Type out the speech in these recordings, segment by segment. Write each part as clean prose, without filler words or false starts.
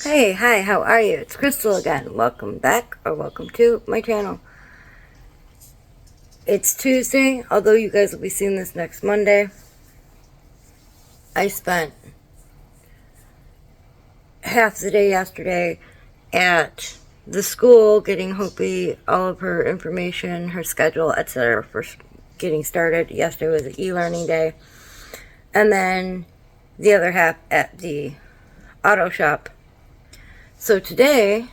Hey, hi, how are you? It's Crystal again. Welcome back, or welcome to my channel. It's Tuesday, although you guys will be seeing this next Monday. I spent half the day yesterday at the school getting Hopi all of her information, her schedule, etc. for getting started. Yesterday was an e-learning day. And then the other half at the auto shop. So today,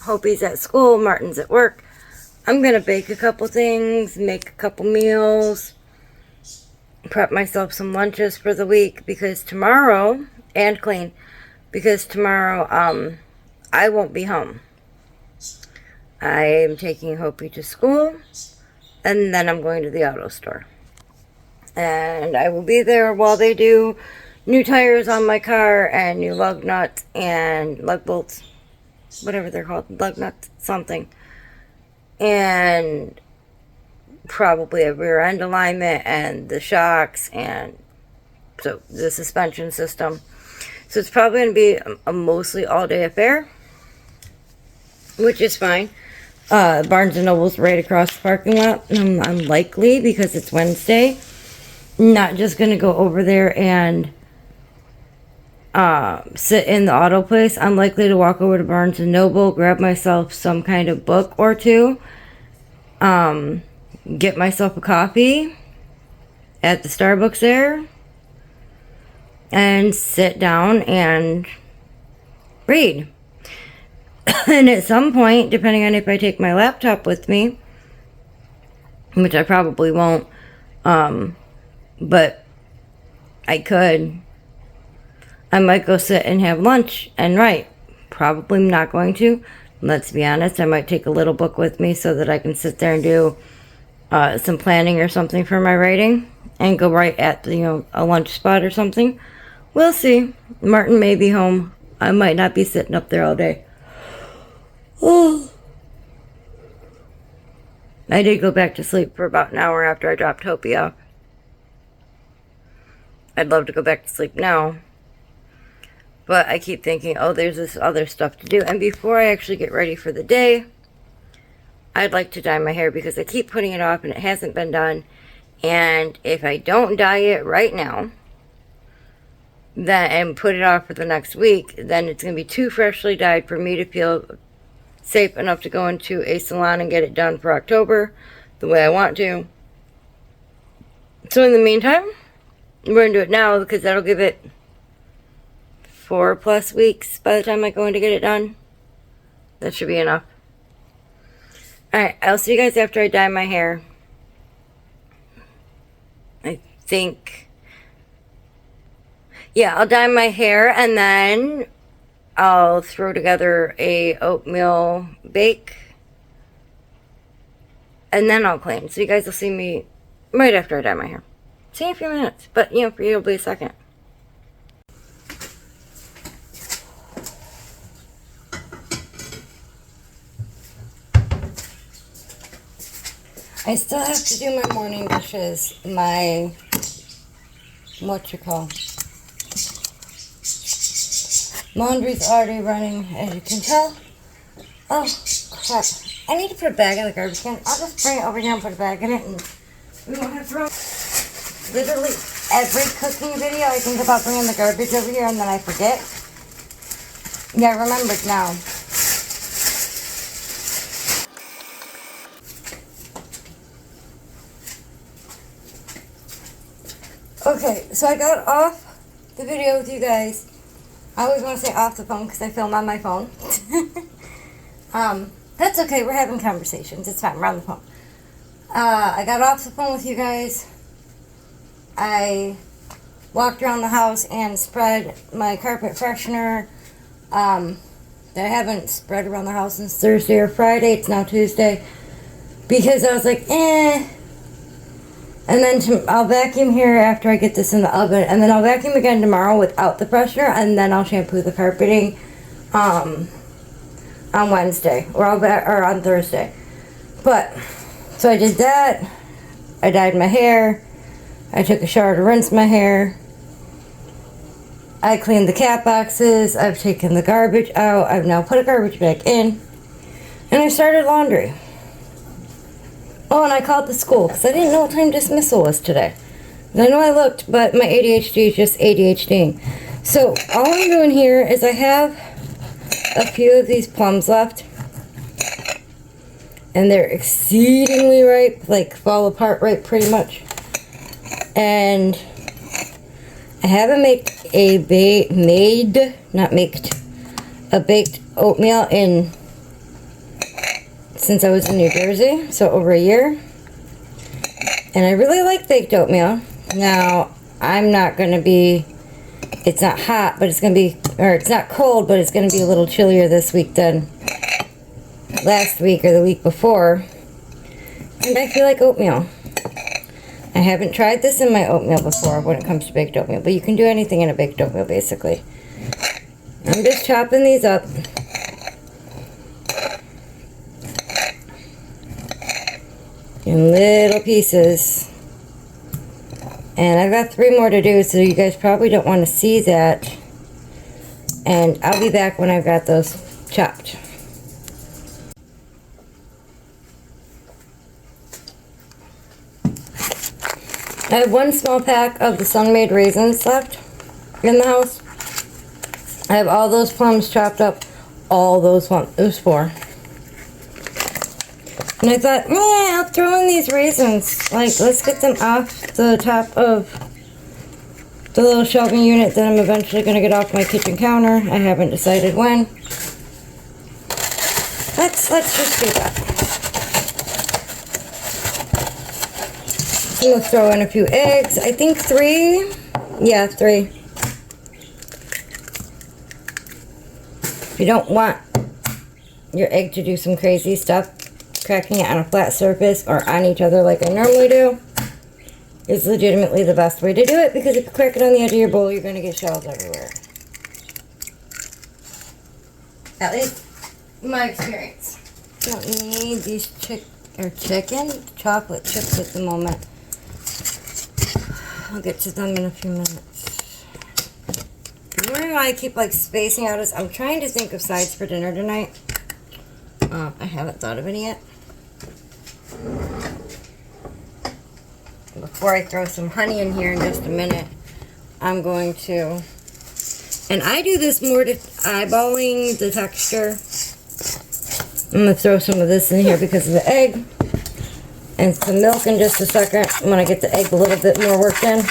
Hopi's at school, Martin's at work. I'm going to bake a couple things, make a couple meals, prep myself some lunches for the week because tomorrow, and clean, because tomorrow I won't be home. I am taking Hopi to school, and then I'm going to the auto store. And I will be there while they do new tires on my car and new lug nuts and lug bolts, whatever they're called, lug nuts, something. And probably a rear end alignment and the shocks and so the suspension system. So it's probably going to be a mostly all day affair, which is fine. Barnes & Noble's right across the parking lot. I'm likely, because it's Wednesday, not just going to go over there and sit in the auto place. I'm likely to walk over to Barnes & Noble, grab myself some kind of book or two, get myself a coffee at the Starbucks there, and sit down and read. And at some point, depending on if I take my laptop with me, which I probably won't, but I could, I might go sit and have lunch and write. Probably not going to. Let's be honest, I might take a little book with me so that I can sit there and do some planning or something for my writing and go right at, a lunch spot or something. We'll see. Martin may be home. I might not be sitting up there all day. Oh. I did go back to sleep for about an hour after I dropped Hopi off. I'd love to go back to sleep now. But I keep thinking, oh, there's this other stuff to do. And before I actually get ready for the day, I'd like to dye my hair because I keep putting it off and it hasn't been done. And if I don't dye it right now, then and put it off for the next week, then it's going to be too freshly dyed for me to feel safe enough to go into a salon and get it done for October the way I want to. So in the meantime, we're going to do it now because that'll give it 4+ weeks by the time I go in to get it done. That should be enough. Alright, I'll see you guys after I dye my hair. I think, yeah, I'll dye my hair and then I'll throw together a oatmeal bake. And then I'll clean. So you guys will see me right after I dye my hair. See you in a few minutes. But, for you it'll be a second. I still have to do my morning dishes, my, laundry's already running, as you can tell. Oh, crap. I need to put a bag in the garbage can. I'll just bring it over here and put a bag in it, and we won't have to run. Literally every cooking video, I think about bringing the garbage over here, and then I forget. Yeah, I remembered now. Okay, so I got off the video with you guys. I always want to say off the phone because I film on my phone. That's okay, we're having conversations. It's fine, we're on the phone. I got off the phone with you guys. I walked around the house and spread my carpet freshener that I haven't spread around the house since Thursday or Friday. It's now Tuesday. Because I was like, And then I'll vacuum here after I get this in the oven. And then I'll vacuum again tomorrow without the freshener. And then I'll shampoo the carpeting on Wednesday. Or on Thursday. But, so I did that. I dyed my hair. I took a shower to rinse my hair. I cleaned the cat boxes. I've taken the garbage out. I've now put a garbage bag in. And I started laundry. Oh, and I called the school because I didn't know what time dismissal was today. I know I looked, but my ADHD is just ADHDing. So all I'm doing here is I have a few of these plums left. And they're exceedingly ripe, like fall apart ripe pretty much. And I haven't made a baked oatmeal since I was in New Jersey, so over a year. And I really like baked oatmeal. Now, I'm not going to be, it's not hot, but it's going to be, or it's not cold, but it's going to be a little chillier this week than last week or the week before. And I feel like oatmeal. I haven't tried this in my oatmeal before when it comes to baked oatmeal, but you can do anything in a baked oatmeal basically. I'm just chopping these up. In little pieces. And I've got 3 more to do, so you guys probably don't want to see that. And I'll be back when I've got those chopped. I have 1 small pack of the Sun-Made raisins left in the house. I have all those plums chopped up. All those ones. There's 4. And I thought, I'll throw in these raisins. Like, let's get them off the top of the little shelving unit that I'm eventually going to get off my kitchen counter. I haven't decided when. Let's just do that. I'm going to throw in a few eggs. I think 3. Yeah, 3. If you don't want your egg to do some crazy stuff, cracking it on a flat surface or on each other like I normally do is legitimately the best way to do it, because if you crack it on the edge of your bowl, you're going to get shells everywhere. At least my experience. Don't need these chicken chocolate chips at the moment. I'll get to them in a few minutes. The reason why I keep like spacing out is I'm trying to think of sides for dinner tonight. I haven't thought of any yet. Before I throw some honey in here in just a minute, I'm going to, and I do this more to eyeballing the texture. I'm going to throw some of this in here because of the egg, and some milk in just a second when I get the egg a little bit more worked in.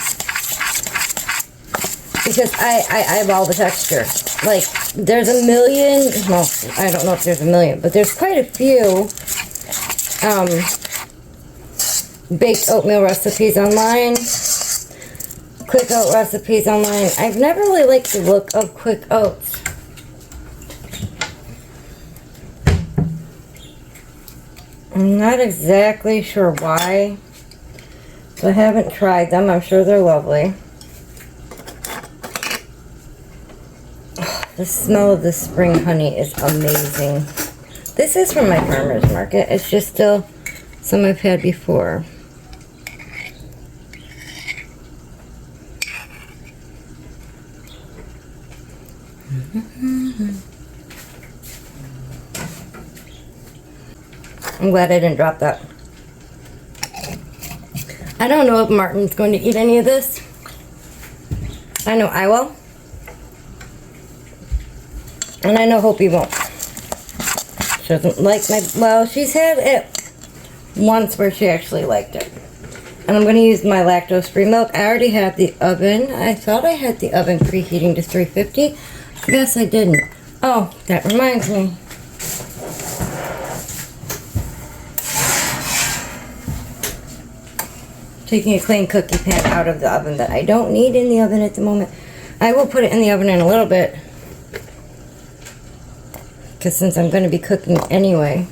Because I eyeball the texture. Like, there's a million, well, I don't know if there's a million, but there's quite a few baked oatmeal recipes online, quick oat recipes online. I've never really liked the look of quick oats. I'm not exactly sure why, so I haven't tried them. I'm sure they're lovely. The smell of the spring honey is amazing. This is from my farmer's market. It's just still some I've had before. I'm glad I didn't drop that. I don't know if Martin's going to eat any of this. I know I will. And I know Hopi won't. She doesn't like my, well, she's had it once where she actually liked it. And I'm going to use my lactose-free milk. I already have the oven. I thought I had the oven preheating to 350. I guess I didn't. Oh, that reminds me. Taking a clean cookie pan out of the oven that I don't need in the oven at the moment. I will put it in the oven in a little bit, because since I'm going to be cooking anyway.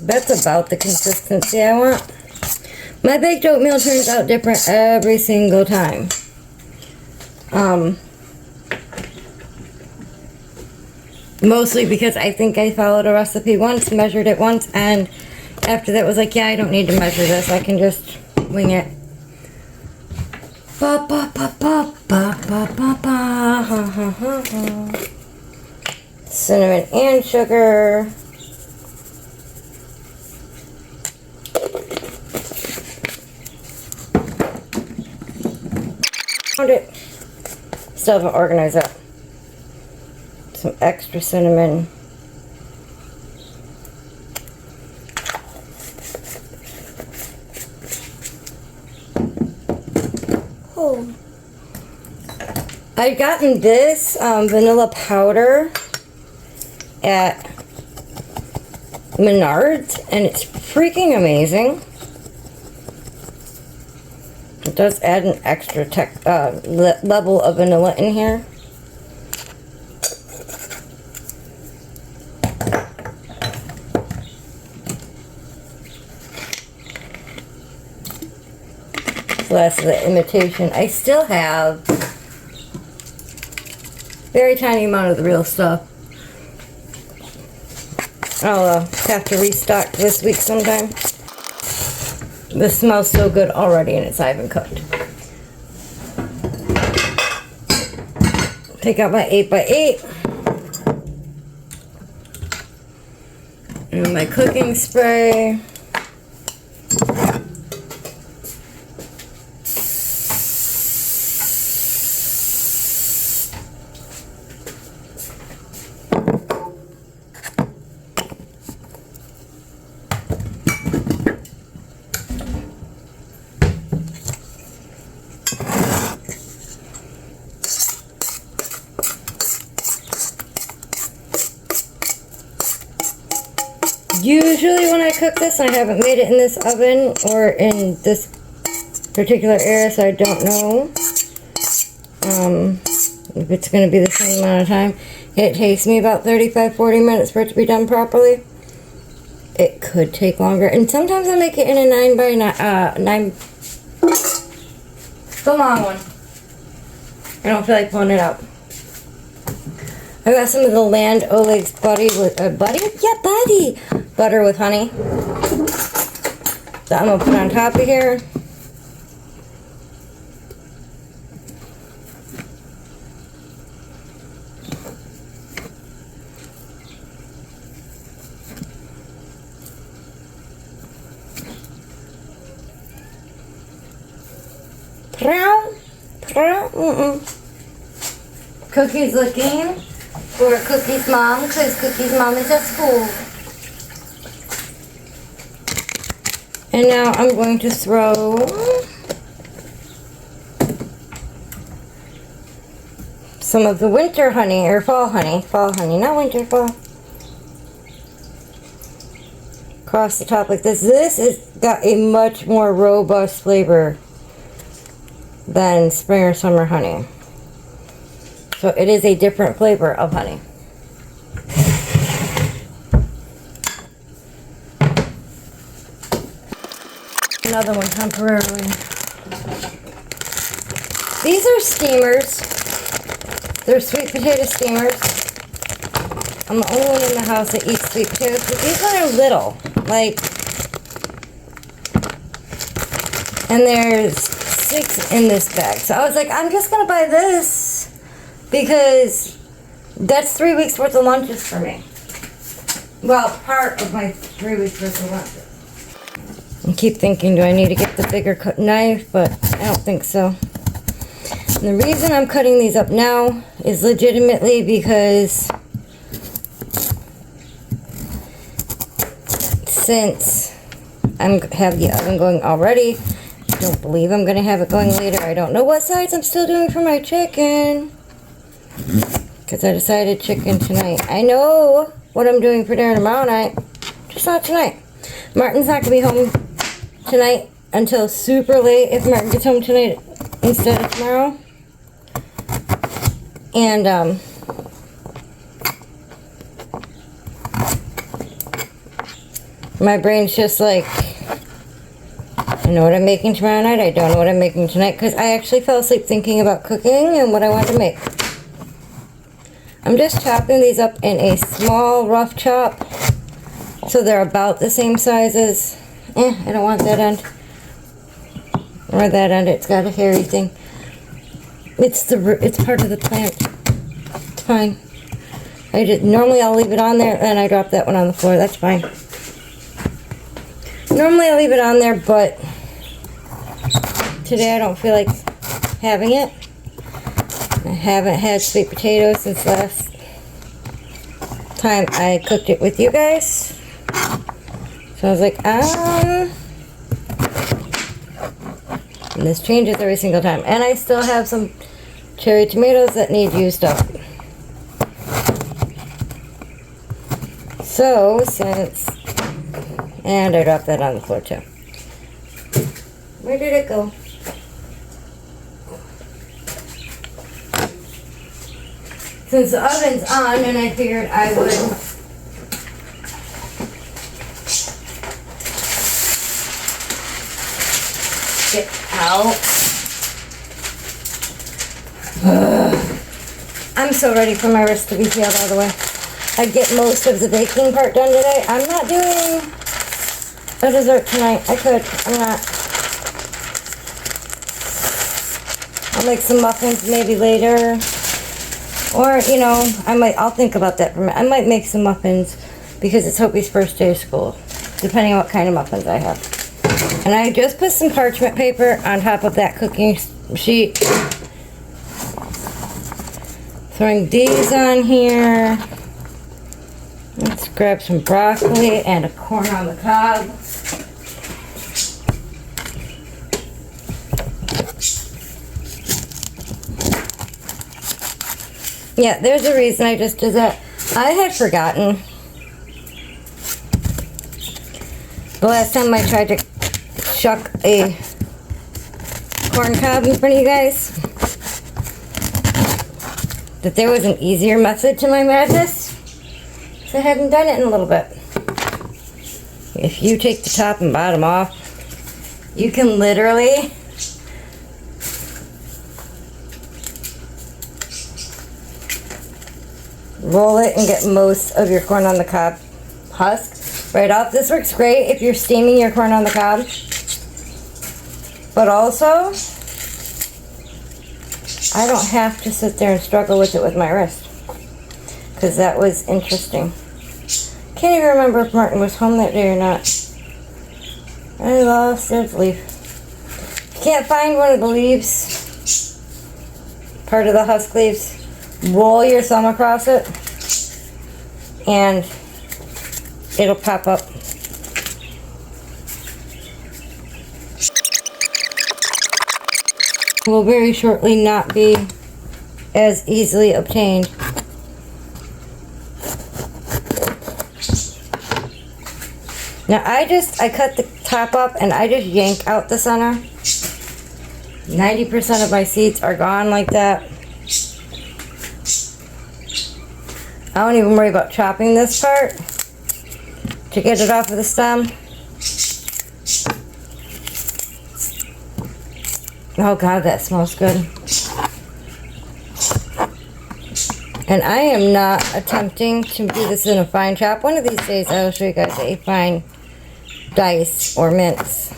That's about the consistency I want. My baked oatmeal turns out different every single time. Mostly because I think I followed a recipe once, measured it once, and after that was like, yeah, I don't need to measure this. I can just wing it. Ba ba ba ba ba ba ba ba. Ha ha ha ha. Cinnamon and sugar. Found it. Still haven't organized that. Some extra cinnamon. Oh. I've gotten this vanilla powder at Menards, and it's freaking amazing. It does add an extra level of vanilla in here. So that's the imitation. I still have very tiny amount of the real stuff. I'll have to restock this week sometime. This smells so good already, and it's not even cooked. Take out my 8x8 and my cooking spray. Usually when I cook this, I haven't made it in this oven or in this particular area, so I don't know if it's going to be the same amount of time. It takes me about 35-40 minutes for it to be done properly. It could take longer, and sometimes I make it in a 9x9, the long one. I don't feel like pulling it out. I got some of the Land O'Lakes butter with honey that I'm gonna put on top of here. Cookie's looking for Cookie's mom, because Cookie's mom is at school. And now I'm going to throw some of the winter honey, or fall honey, not winter, fall. Across the top like this. This has got a much more robust flavor than spring or summer honey. So it is a different flavor of honey. Another one temporarily. These are steamers. They're sweet potato steamers. I'm the only one in the house that eats sweet potatoes, but these ones are little. Like, and there's 6 in this bag. So I was like, I'm just going to buy this because that's 3 weeks worth of lunches for me. Well, part of my 3 weeks worth of lunches. I keep thinking, do I need to get the bigger cut knife? But I don't think so. And the reason I'm cutting these up now is legitimately because since I have the oven going already, I don't believe I'm going to have it going later. I don't know what sides I'm still doing for my chicken, because I decided chicken tonight. I know what I'm doing for dinner tomorrow night, just not tonight. Martin's not going to be home tonight until super late if Martin gets home tonight instead of tomorrow. And my brain's just like, I know what I'm making tomorrow night, I don't know what I'm making tonight, because I actually fell asleep thinking about cooking and what I want to make. I'm just chopping these up in a small rough chop So they're about the same sizes. I don't want that end. Or that end, it's got a hairy thing. It's part of the plant. It's fine. Normally I'll leave it on there, and I drop that one on the floor. That's fine. Normally I leave it on there, but today I don't feel like having it. I haven't had sweet potatoes since last time I cooked it with you guys. So I was like, and this changes every single time. And I still have some cherry tomatoes that need used up. So, and I dropped that on the floor too. Where did it go? Since the oven's on, and I figured I would get out. I'm so ready for my wrist to be healed all the way. I get most of the baking part done today. I'm not doing a dessert tonight. I could. I'm not. I'll make some muffins maybe later. Or, you know, I'll think about that for a minute. I might make some muffins because it's Hopi's first day of school, depending on what kind of muffins I have. And I just put some parchment paper on top of that cooking sheet. Throwing these on here. Let's grab some broccoli and a corn on the cob. Yeah, there's a reason I just did that. I had forgotten the last time I tried to shuck a corn cob in front of you guys that there was an easier method to my madness. So I hadn't done it in a little bit. If you take the top and bottom off, you can literally roll it and get most of your corn on the cob husk right off. This works great if you're steaming your corn on the cob. But also, I don't have to sit there and struggle with it with my wrist. Because that was interesting. Can't even remember if Martin was home that day or not. I lost his leaf. If you can't find one of the leaves, part of the husk leaves, roll your thumb across it and it'll pop up. Will very shortly not be as easily obtained. Now I cut the top up and I just yank out the center. 90% of my seeds are gone like that. I don't even worry about chopping this part to get it off of the stem. Oh God, that smells good. And I am not attempting to do this in a fine chop. One of these days I will show you guys a fine dice or mince.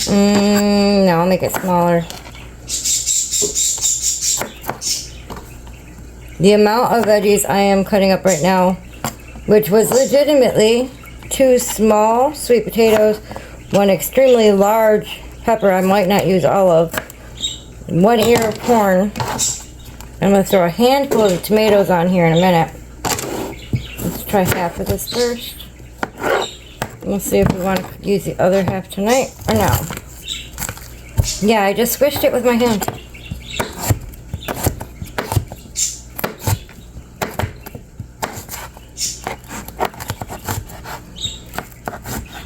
No, I'll make it smaller. The amount of veggies I am cutting up right now, which was legitimately 2 small sweet potatoes, 1 extremely large pepper, I might not use all of, 1 ear of corn. I'm going to throw a handful of tomatoes on here in a minute. Let's try half of this first. We'll see if we want to use the other half tonight or no. Yeah, I just squished it with my hand.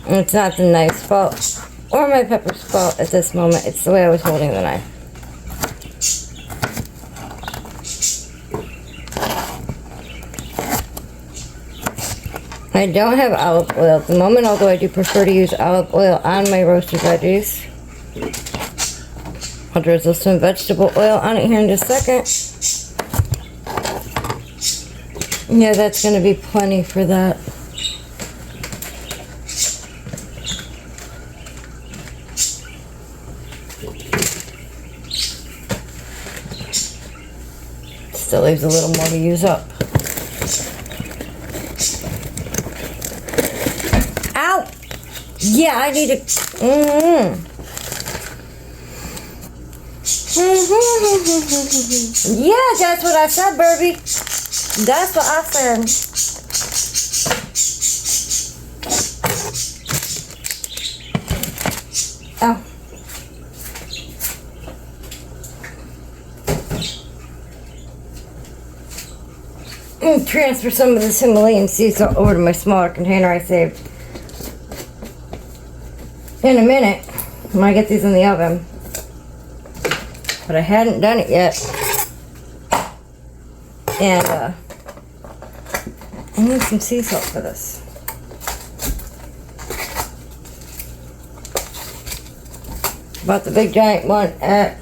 And it's not the knife's fault or my pepper's fault at this moment. It's the way I was holding the knife. I don't have olive oil at the moment, although I do prefer to use olive oil on my roasted veggies. I'll drizzle some vegetable oil on it here in just a second. Yeah, that's going to be plenty for that. Still leaves a little more to use up. Ow! Yeah, I need to... Yeah, that's what I said, Burby. That's what I said. Oh. Transfer some of this Himalayan sea salt over to my smaller container I saved. In a minute, when I get these in the oven. But I hadn't done it yet. And I need some sea salt for this. Bought the big giant one at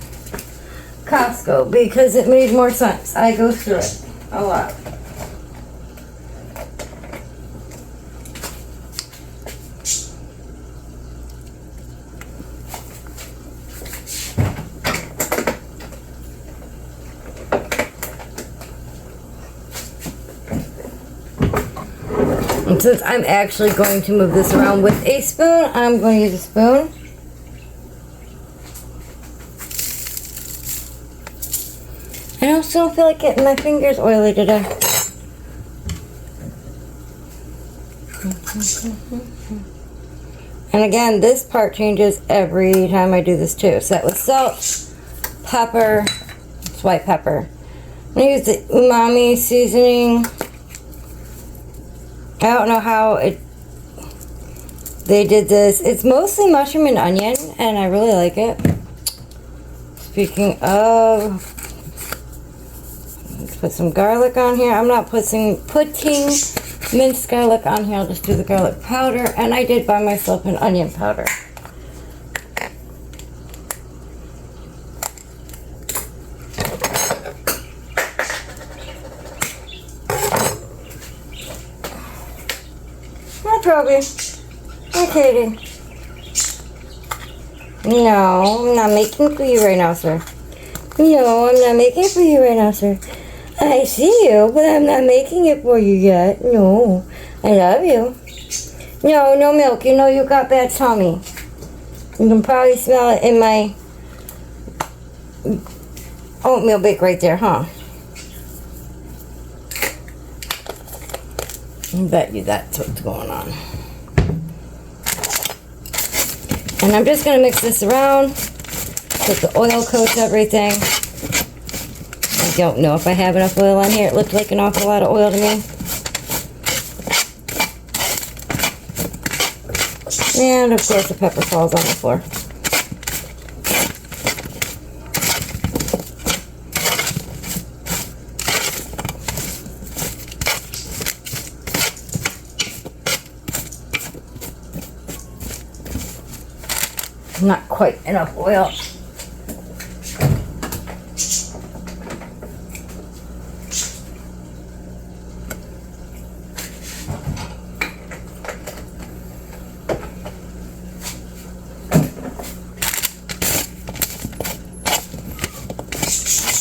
Costco because it made more sense. I go through it a lot. And since I'm actually going to move this around with a spoon, I'm going to use a spoon. I also don't feel like getting my fingers oily today. And again, this part changes every time I do this too. So that was salt, pepper, it's white pepper. I'm going to use the umami seasoning. I don't know how they did this. It's mostly mushroom and onion, and I really like it. Speaking of, let's put some garlic on here. I'm not putting minced garlic on here. I'll just do the garlic powder, and I did buy myself an onion powder. Proby. Hi, Katie. No, I'm not making for you right now, sir. No, I'm not making it for you right now, sir. I see you, but I'm not making it for you yet. No, I love you. No, no milk. You know you got bad tummy. You can probably smell it in my oatmeal bake right there, huh? I bet you that's what's going on. And I'm just going to mix this around so the oil coats everything. I don't know if I have enough oil on here. It looked like an awful lot of oil to me. And of course the pepper falls on the floor. Not quite enough oil.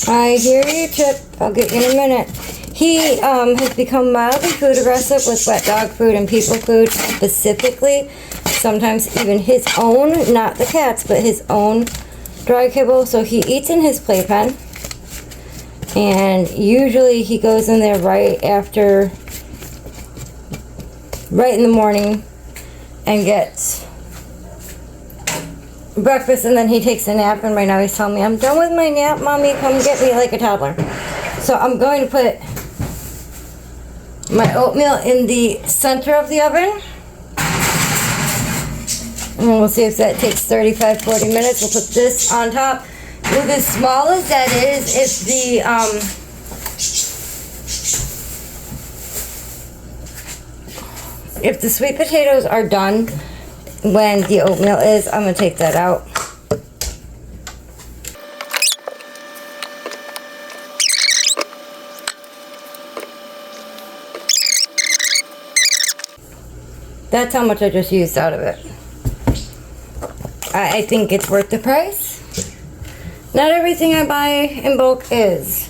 I hear you, Chip. I'll get you in a minute. He has become mildly food aggressive with wet dog food and people food specifically. Sometimes even his own, not the cat's, but his own dry kibble. So he eats in his playpen. And usually he goes in there right in the morning and gets breakfast, and then he takes a nap. And right now he's telling me, I'm done with my nap, Mommy, come get me, like a toddler. So I'm going to put my oatmeal in the center of the oven. And we'll see if that takes 35-40 minutes. We'll put this on top. With as small as that is, if the sweet potatoes are done when the oatmeal is, I'm going to take that out. That's how much I just used out of it. I think it's worth the price. Not everything I buy in bulk is.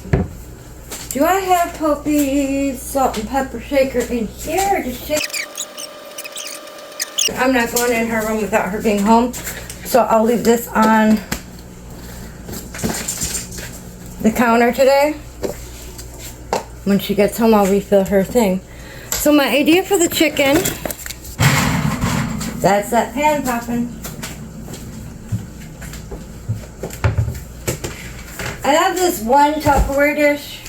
Do I have Poppy's salt and pepper shaker in here? Or just shake? I'm not going in her room without her being home. So I'll leave this on the counter today. When she gets home, I'll refill her thing. So my idea for the chicken, that's that pan popping. I have this one Tupperware dish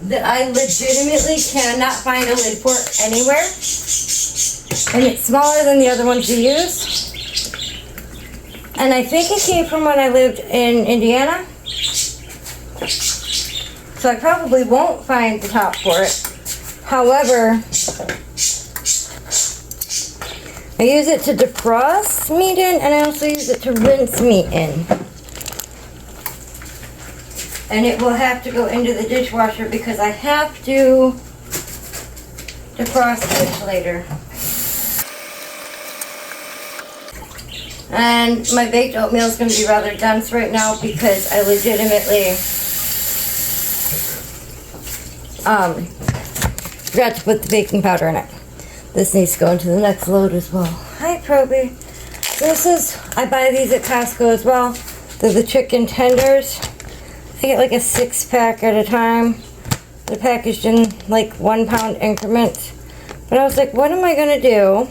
that I legitimately cannot find a lid for anywhere. And it's smaller than the other ones you use. And I think it came from when I lived in Indiana. So I probably won't find the top for it. However, I use it to defrost meat in, and I also use it to rinse meat in. And it will have to go into the dishwasher because I have to defrost fish later. And my baked oatmeal is going to be rather dense right now because I legitimately forgot to put the baking powder in it. This needs to go into the next load as well. Hi, Proby. This is, I buy these at Costco as well. They're the chicken tenders. I get like a 6-pack at a time. They're packaged in like 1 pound increments. But I was like, what am I going to do?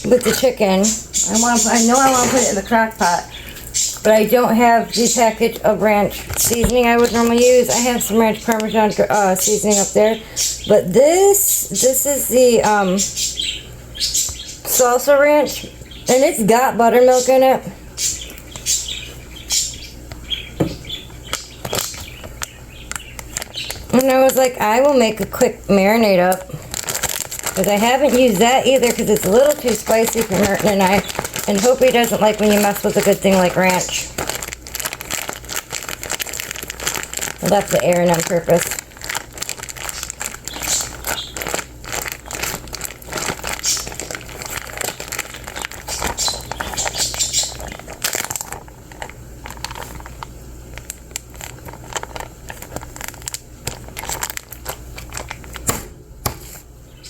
With the chicken. I know I want to put it in the crock pot. But I don't have the package of ranch seasoning I would normally use. I have some ranch parmesan seasoning up there. But this is the salsa ranch, and it's got buttermilk in it. And I was like, I will make a quick marinade up, because I haven't used that either because it's a little too spicy for Merton and I, and Hopi doesn't like when you mess with a good thing like ranch. I left the air in on purpose.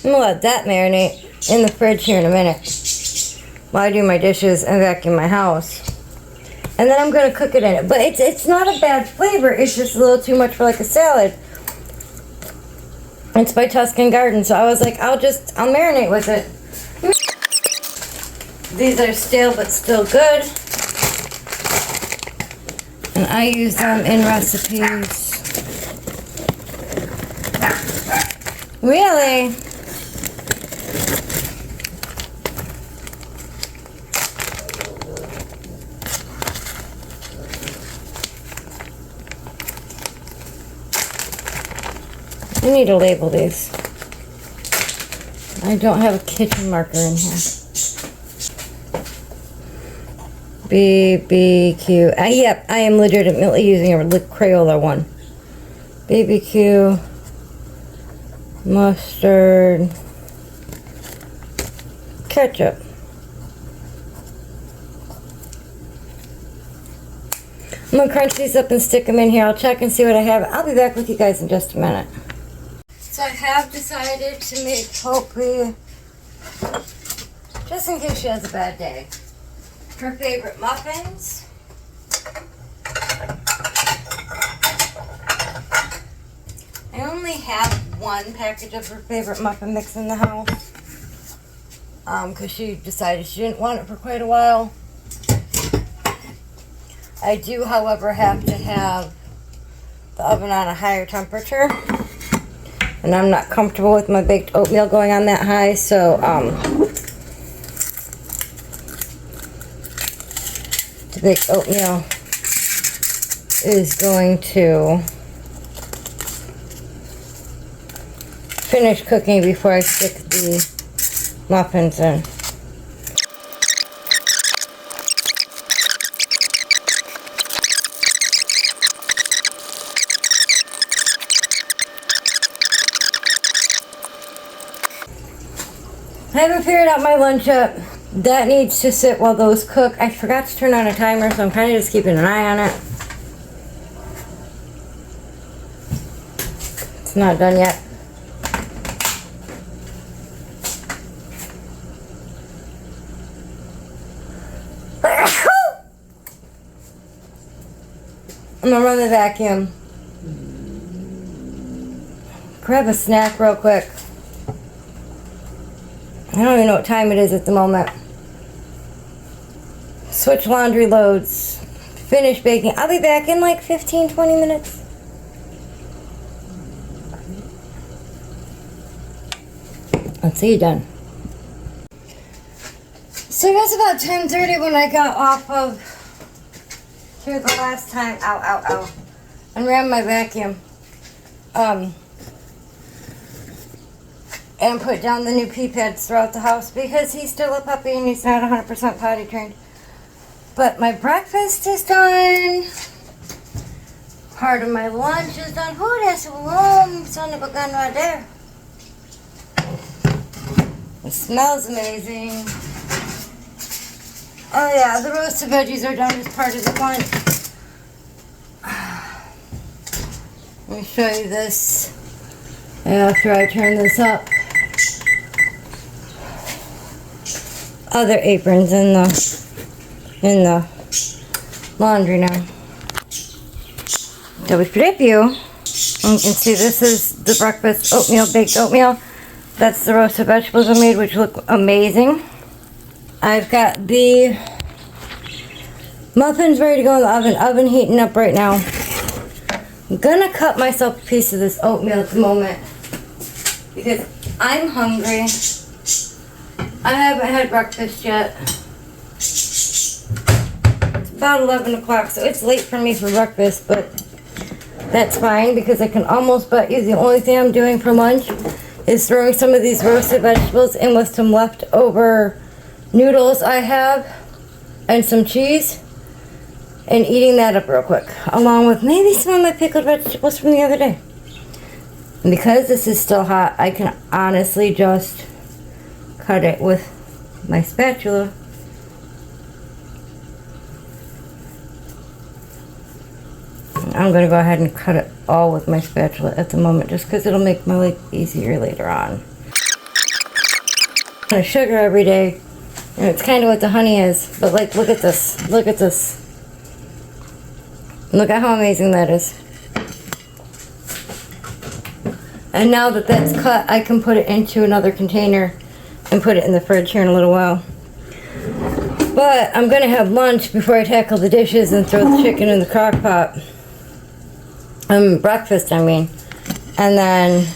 I'm gonna let that marinate in the fridge here in a minute while I do my dishes and vacuum my house. And then I'm gonna cook it in it. But it's not a bad flavor, it's just a little too much for like a salad. It's by Tuscan Garden, so I was like, I'll marinate with it. These are stale but still good. And I use them in recipes. Really? I need to label these. I don't have a kitchen marker in here. BBQ. Yep, I am legitimately using a Crayola one. BBQ, mustard, ketchup. I'm going to crunch these up and stick them in here. I'll check and see what I have. I'll be back with you guys in just a minute. So I have decided to make Hopi, just in case she has a bad day, her favorite muffins. I only have one package of her favorite muffin mix in the house, because she decided she didn't want it for quite a while. I do, however, have to have the oven on a higher temperature. And I'm not comfortable with my baked oatmeal going on that high, so the baked oatmeal is going to finish cooking before I stick the muffins in. I haven't figured out my lunch yet. That needs to sit while those cook. I forgot to turn on a timer, so I'm kind of just keeping an eye on it. It's not done yet. I'm gonna run the vacuum. Grab a snack real quick. I don't even know what time it is at the moment. Switch laundry loads. Finish baking. I'll be back in like 15-20 minutes. Let's see you done. So it was about 10:30 when I got off of here the last time. Ow, ow, ow. And ran my vacuum. And put down the new pee pads throughout the house because he's still a puppy and he's not 100% potty trained. But my breakfast is done. Part of my lunch is done. Who that's warm son of a gun right there. It smells amazing. Oh yeah, the roasted veggies are done as part of the lunch. Let me show you this after I turn this up. Other aprons in the laundry now. So we flip you. And you can see this is the breakfast oatmeal, baked oatmeal. That's the roasted vegetables I made, which look amazing. I've got the muffins ready to go in the oven. Oven heating up right now. I'm gonna cut myself a piece of this oatmeal at the moment because I'm hungry. I haven't had breakfast yet. It's about 11 o'clock, so it's late for me for breakfast, but that's fine because I can almost bet you the only thing I'm doing for lunch is throwing some of these roasted vegetables in with some leftover noodles I have and some cheese and eating that up real quick, along with maybe some of my pickled vegetables from the other day. And because this is still hot, I can honestly just cut it with my spatula. I'm going to go ahead and cut it all with my spatula at the moment just because it'll make my life easier later on. I sugar every day, and it's kind of what the honey is, but like, look at this. Look at this. Look at how amazing that is. And now that that's cut, I can put it into another container and put it in the fridge here in a little while. But I'm going to have lunch before I tackle the dishes and throw the chicken in the crock pot. Breakfast, I mean. And then,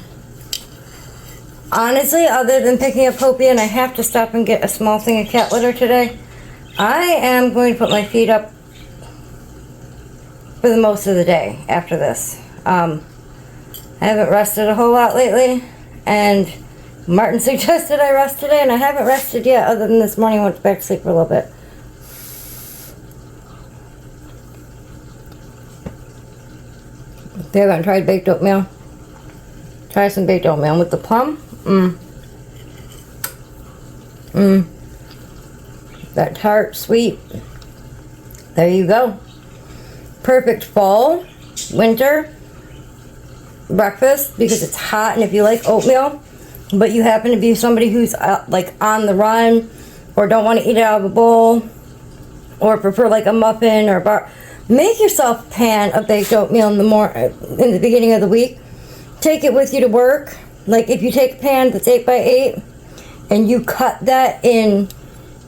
honestly, other than picking up Hopi, and I have to stop and get a small thing of cat litter today, I am going to put my feet up for the most of the day after this. I haven't rested a whole lot lately, and Martin suggested I rest today, and I haven't rested yet other than this morning I went back to sleep for a little bit. They haven't tried baked oatmeal? Try some baked oatmeal with the plum. That tart, sweet. There you go. Perfect fall, winter breakfast because it's hot, and if you like oatmeal, but you happen to be somebody who's like on the run or don't want to eat it out of a bowl or prefer like a muffin or a bar, make yourself a pan of baked oatmeal in the beginning of the week. Take it with you to work. Like if you take a pan that's 8 by 8 and you cut that in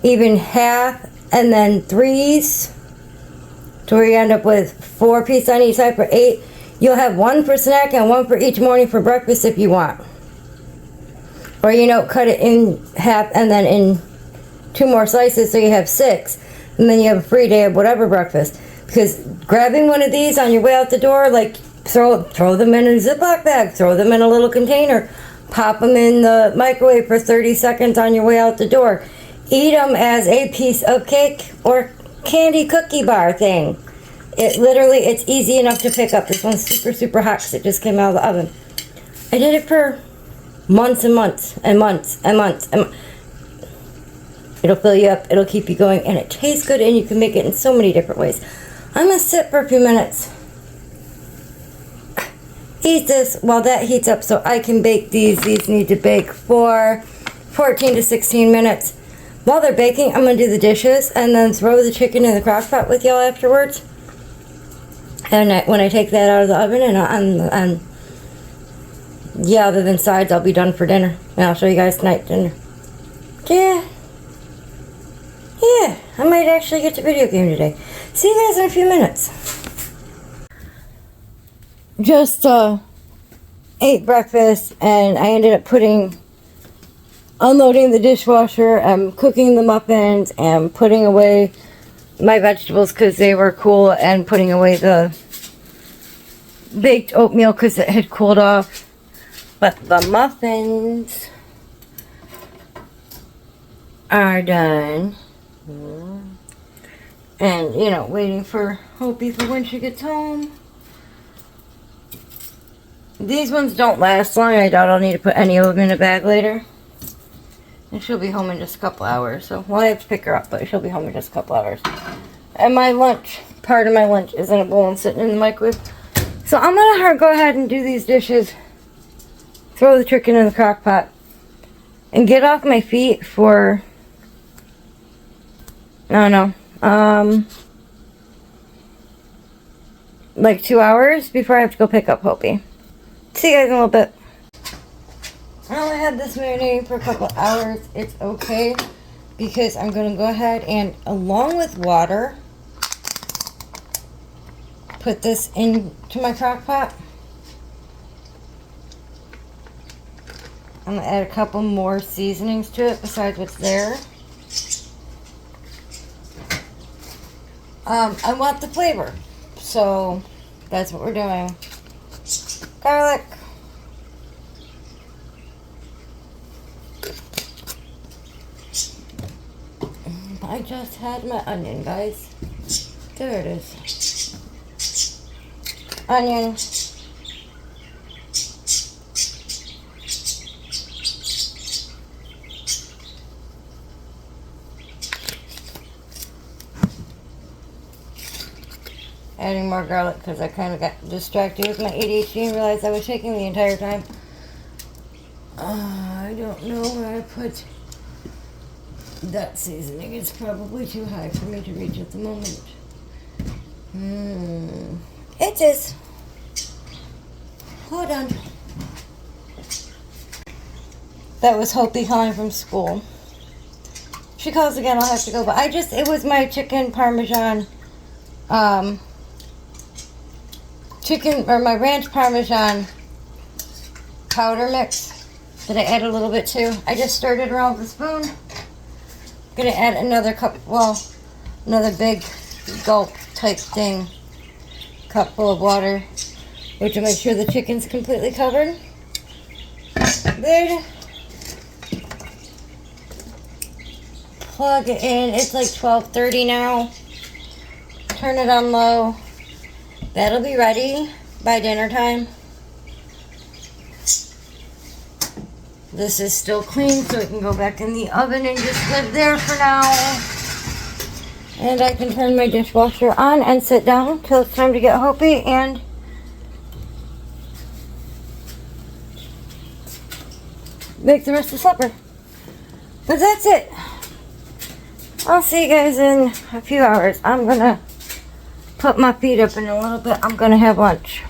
even half and then threes to where you end up with 4 pieces on each side for 8, you'll have 1 for snack and 1 for each morning for breakfast if you want. Or, you know, cut it in half and then in 2 more slices so you have 6. And then you have a free day of whatever breakfast. Because grabbing one of these on your way out the door, like throw them in a Ziploc bag, throw them in a little container, pop them in the microwave for 30 seconds on your way out the door. Eat them as a piece of cake or candy cookie bar thing. It's easy enough to pick up. This one's super, super hot because it just came out of the oven. I did it for months and months and months and months. It'll fill you up, it'll keep you going, and it tastes good, and you can make it in so many different ways. I'm going to sit for a few minutes, eat this while that heats up so I can bake these. These need to bake for 14 to 16 minutes. While they're baking, I'm going to do the dishes and then throw the chicken in the crock pot with y'all afterwards. And when I take that out of the oven and yeah, other than sides, I'll be done for dinner. And I'll show you guys tonight dinner. Yeah, I might actually get to video game today. See you guys in a few minutes. Just ate breakfast, and I ended up unloading the dishwasher, and cooking the muffins, and putting away my vegetables because they were cool, and putting away the baked oatmeal because it had cooled off. But the muffins are done. And, you know, waiting for Hopi for when she gets home. These ones don't last long. I doubt I'll need to put any of them in a bag later. And she'll be home in just a couple hours. So, well, I have to pick her up, but she'll be home in just a couple hours. And my lunch, part of my lunch, is in a bowl and sitting in the microwave. So I'm going to go ahead and do these dishes. Throw the chicken in the crock pot. And get off my feet for... I don't know. Like 2 hours before I have to go pick up Hopi. See you guys in a little bit. I only had this marinating for a couple hours. It's okay because I'm going to go ahead and, along with water, put this into my crock pot. I'm going to add a couple more seasonings to it besides what's there. I want the flavor, so that's what we're doing. Garlic. I just had my onion, guys. There it is. Onion. Adding more garlic because I kind of got distracted with my ADHD and realized I was shaking the entire time. I don't know where I put that seasoning. It's probably too high for me to reach at the moment. It is. Hold on. That was Hopi calling from school. If she calls again, I'll have to go. But it was my chicken parmesan, my ranch parmesan powder mix that I add a little bit to. I just stirred it around with a spoon. I'm gonna add another cup, another big gulp type thing, cup full of water, which will make sure the chicken's completely covered. There. Plug it in. It's like 12:30 now. Turn it on low. That'll be ready by dinner time. This is still clean, so it can go back in the oven and just live there for now. And I can turn my dishwasher on and sit down till it's time to get Hopi and make the rest of supper. But that's it. I'll see you guys in a few hours. I'm gonna put my feet up in a little bit. I'm gonna have lunch.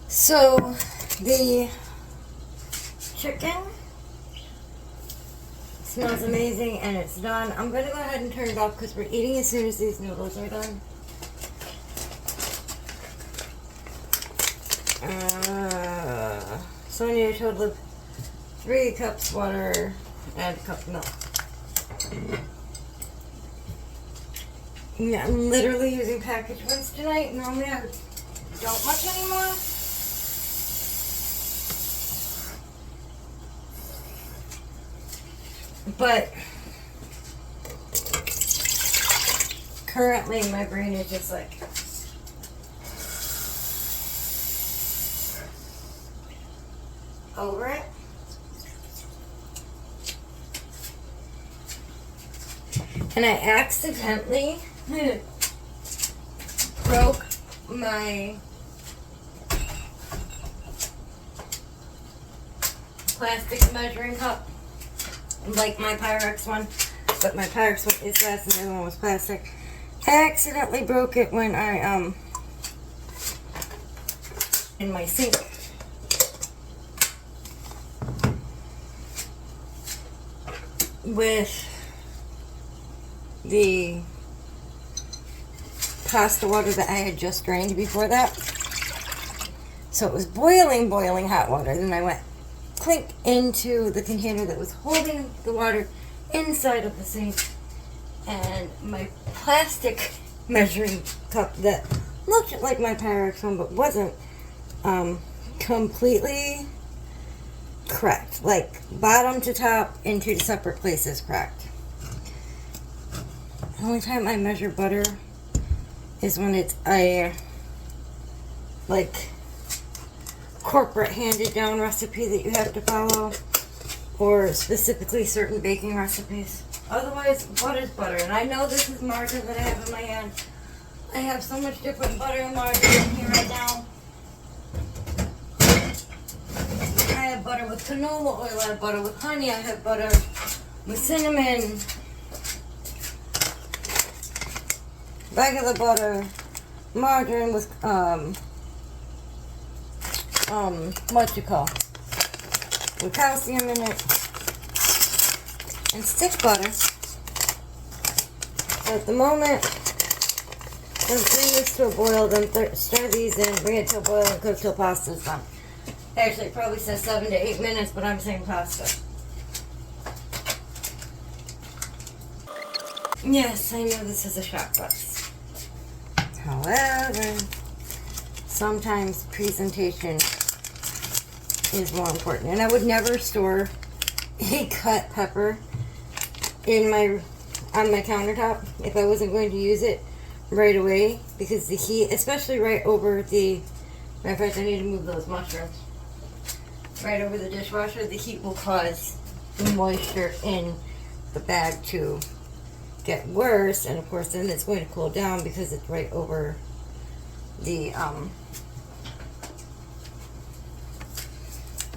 So the chicken smells amazing and it's done. I'm gonna go ahead and turn it off because we're eating as soon as these noodles are done. So I need a total of 3 cups water and a cup of milk. Yeah, I'm literally using packaged ones tonight. Normally I don't much anymore. But currently my brain is just like, over it. And I accidentally broke my plastic measuring cup, like my Pyrex one, but my Pyrex one is glass and the other one was plastic. I accidentally broke it when I in my sink. With the pasta water that I had just drained before that. So it was boiling hot water. Then I went clink into the container that was holding the water inside of the sink. And my plastic measuring cup that looked like my Pyrex one but wasn't, completely cracked. Like bottom to top in two separate places cracked. The only time I measure butter is when it's a like corporate handed down recipe that you have to follow, or specifically certain baking recipes. Otherwise, butter's butter. And I know this is margarine that I have in my hand. I have so much different butter and margarine in here right now. I have butter with canola oil, I have butter with honey, I have butter with cinnamon, regular butter, margarine with, what you call, with calcium in it, and stick butter. So at the moment, let's bring this to a boil, then stir these in, bring it to a boil, and cook till pasta's done. Actually, it probably says 7 to 8 minutes, but I'm saying pasta. Yes, I know this is a shot glass. However, sometimes presentation is more important. And I would never store a cut pepper on my countertop if I wasn't going to use it right away, because the heat, especially right over the, matter of fact, I need to move those mushrooms. Right over the dishwasher, the heat will cause the moisture in the bag to get worse, and of course then it's going to cool down because it's right over the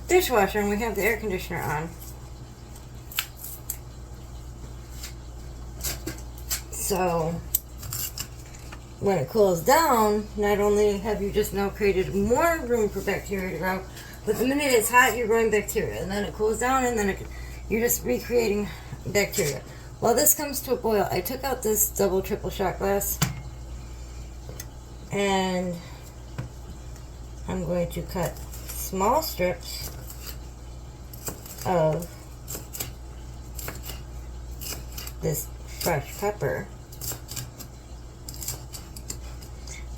dishwasher, and we have the air conditioner on. So when it cools down, not only have you just now created more room for bacteria to grow, but the minute it's hot, you're growing bacteria, and then it cools down, and then you're just recreating bacteria. While this comes to a boil, I took out this double, triple shot glass, and I'm going to cut small strips of this fresh pepper.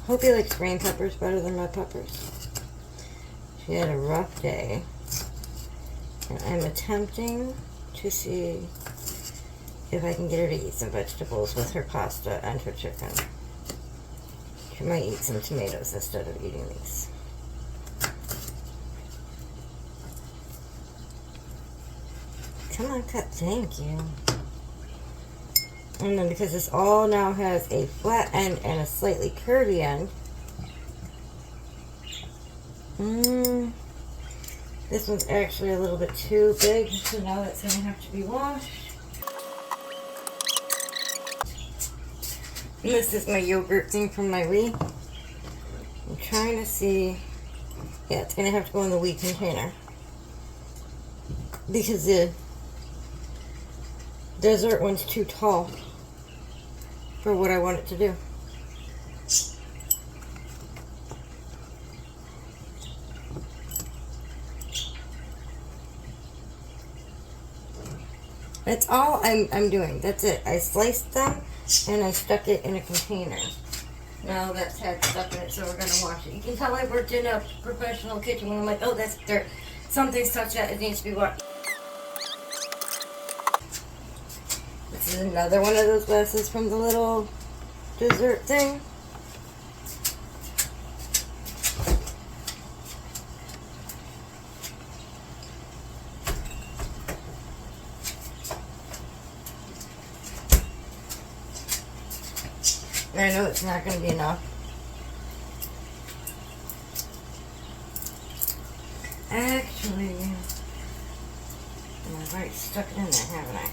Hope he likes green peppers better than red peppers. She had a rough day, and I'm attempting to see if I can get her to eat some vegetables with her pasta and her chicken. She might eat some tomatoes instead of eating these. Come on, cut. Thank you. And then because this all now has a flat end and a slightly curvy end, this one's actually a little bit too big, so now that's going to have to be washed. And this is my yogurt thing from my Wii. I'm trying to see, yeah, it's going to have to go in the Wii container, because the dessert one's too tall for what I want it to do. That's all I'm doing. That's it. I sliced them and I stuck it in a container. Now that's had stuff in it, so we're going to wash it. You can tell I worked in a professional kitchen when I'm like, oh, that's dirt. Something's touched that. It needs to be washed. This is another one of those glasses from the little dessert thing. I know it's not going to be enough. Actually, I've already stuck it in there, haven't I?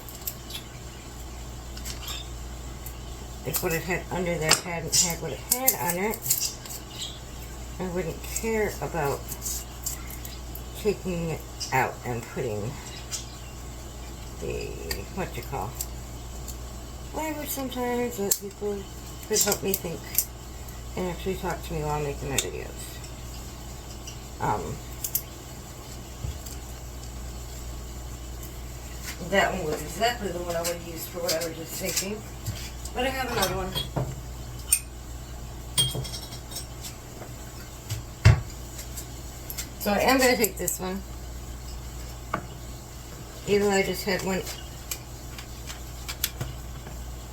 If what it had under there hadn't had what it had on it, I wouldn't care about taking it out and putting the, what you call, language sometimes that people could help me think and actually talk to me while I'm making my videos. That one was exactly the one I would have used for what I was just thinking. But I have another one. So I am going to take this one. Even though I just had one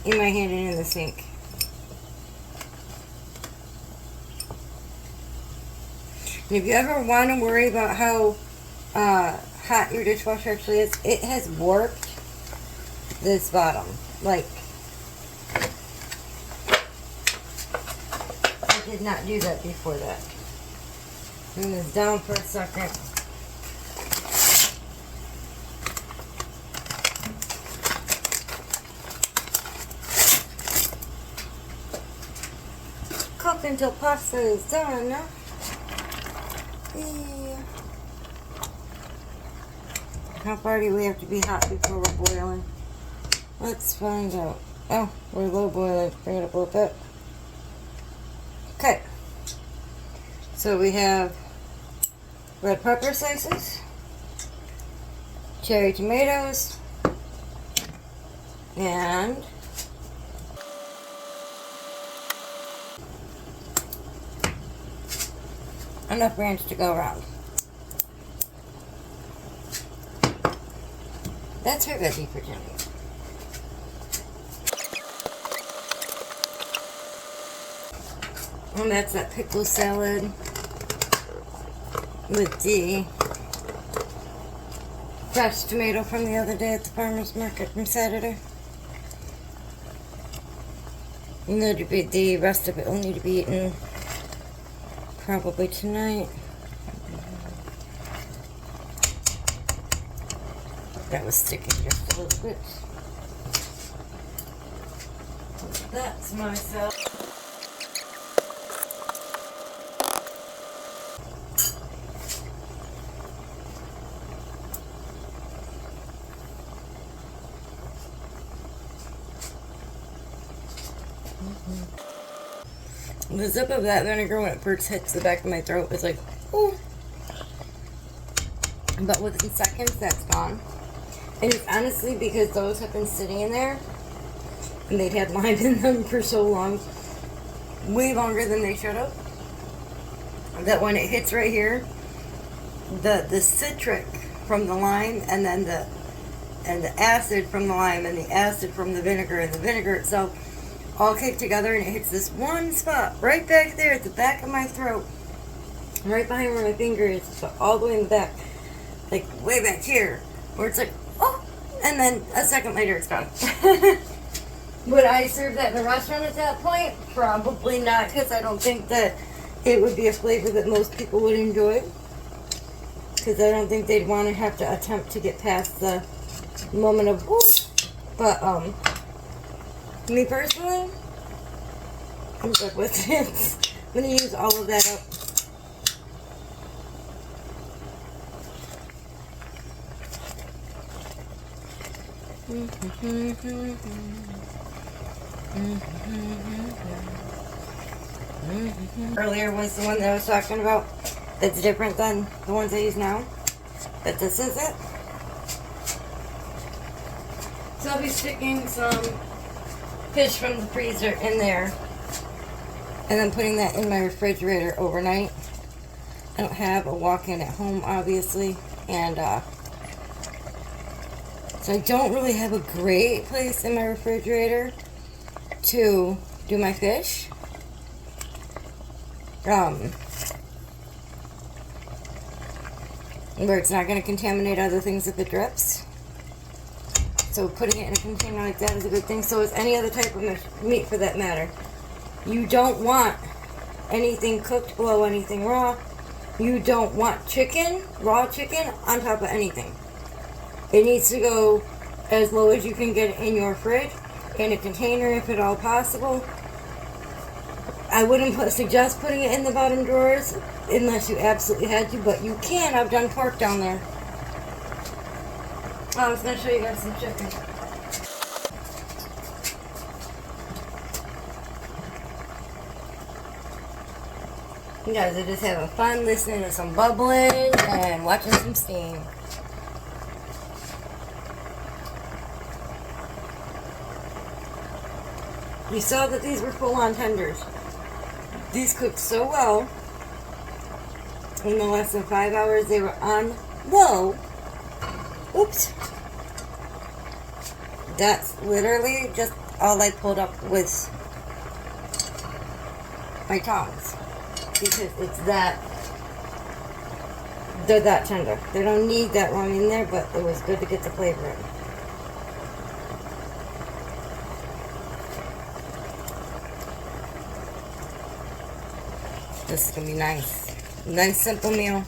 in my hand and in the sink. And if you ever want to worry about how hot your dishwasher actually is, it has warped this bottom. Like, I did not do that before that. Turn this down for a second. Cook until pasta is done. Yeah. How far do we have to be hot before we're boiling? Let's find out. Oh, we're low boiling. Bring it up a little bit. Okay. So we have red pepper slices, cherry tomatoes, and enough ranch to go around. That's her veggie for Jenny. And that's that pickle salad with the fresh tomato from the other day at the farmer's market from Saturday. The rest of it will need to be eaten probably tonight. That was sticking just a little bit. That's myself. The zip of that vinegar when it first hits the back of my throat was like, ooh. But within seconds, that's gone. And it's honestly because those have been sitting in there and they'd had lime in them for so long, way longer than they should have, that when it hits right here, the citric from the lime and then the acid from the lime and the acid from the vinegar and the vinegar itself all kick together, and it hits this one spot right back there at the back of my throat, right behind where my finger is, so all the way in the back, like way back here, where it's like, oh, and then a second later it's gone. Would I serve that in a restaurant at that point? Probably not, because I don't think that it would be a flavor that most people would enjoy, because I don't think they'd want to have to attempt to get past the moment of whoo. But me personally, I'm good with it. I'm going to use all of that up. Earlier was the one that I was talking about that's different than the ones I use now. But this is it. So I'll be sticking some fish from the freezer in there and then putting that in my refrigerator overnight. I don't have a walk-in at home, obviously, and so I don't really have a great place in my refrigerator to do my fish. Where it's not going to contaminate other things if it drips. So putting it in a container like that is a good thing. So is any other type of meat for that matter. You don't want anything cooked below anything raw. You don't want chicken, raw chicken, on top of anything. It needs to go as low as you can get it in your fridge, in a container if at all possible. I wouldn't suggest putting it in the bottom drawers unless you absolutely had to, but you can. I've done pork down there. Oh, I was going to show you guys some chicken. You guys are just having fun listening to some bubbling and watching some steam. You saw that these were full-on tenders. These cooked so well. In the less than 5 hours, they were on low. Oops. That's literally just all I pulled up with my tongs. Because it's that, they're that tender. They don't need that long in there, but it was good to get the flavor in. This is going to be nice. Nice, simple meal.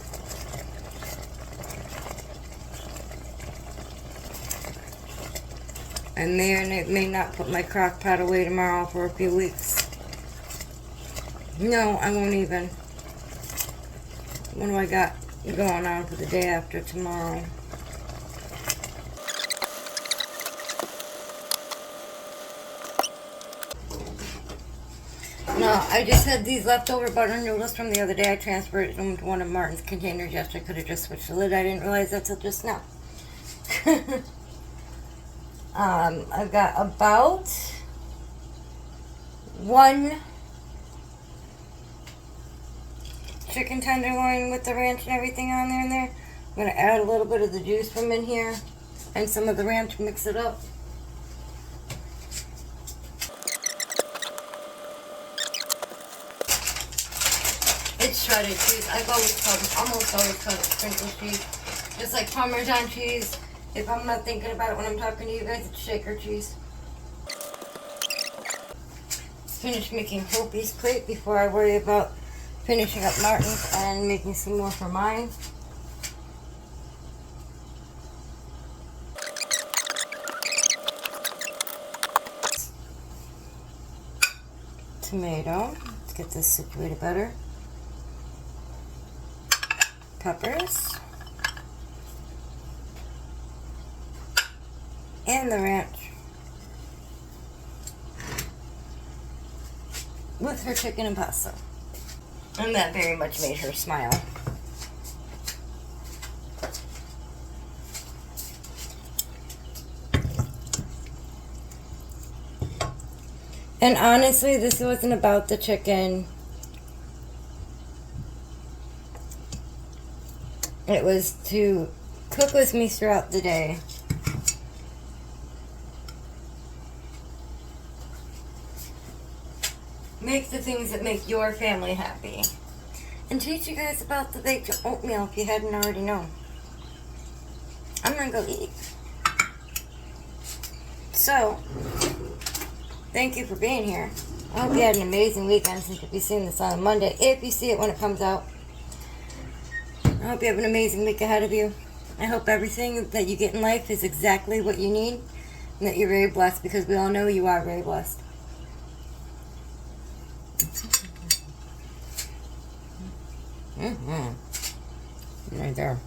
I may or may not put my crock pot away tomorrow for a few weeks. No, I won't even. What do I got going on for the day after tomorrow? No, I just had these leftover butter noodles from the other day. I transferred them to one of Martin's containers yesterday. I could have just switched the lid. I didn't realize that till just now. I've got about one chicken tenderloin with the ranch and everything on there. I'm going to add a little bit of the juice from in here and some of the ranch, mix it up. It's shredded cheese. I've almost always called it sprinkle cheese. Just like Parmesan cheese. If I'm not thinking about it when I'm talking to you guys, it's shaker cheese. Finished making Hopi's plate before I worry about finishing up Martin's and making some more for mine. Tomato. Let's get this situated better. Peppers. And the ranch. With her chicken and pasta. And that very much made her smile. And honestly, this wasn't about the chicken. It was to cook with me throughout the day. Make the things that make your family happy. And teach you guys about the baked oatmeal if you hadn't already known. I'm gonna go eat. So, thank you for being here. I hope you had an amazing weekend since you'll be seeing this on Monday, if you see it when it comes out. I hope you have an amazing week ahead of you. I hope everything that you get in life is exactly what you need and that you're very blessed, because we all know you are very blessed. Right there.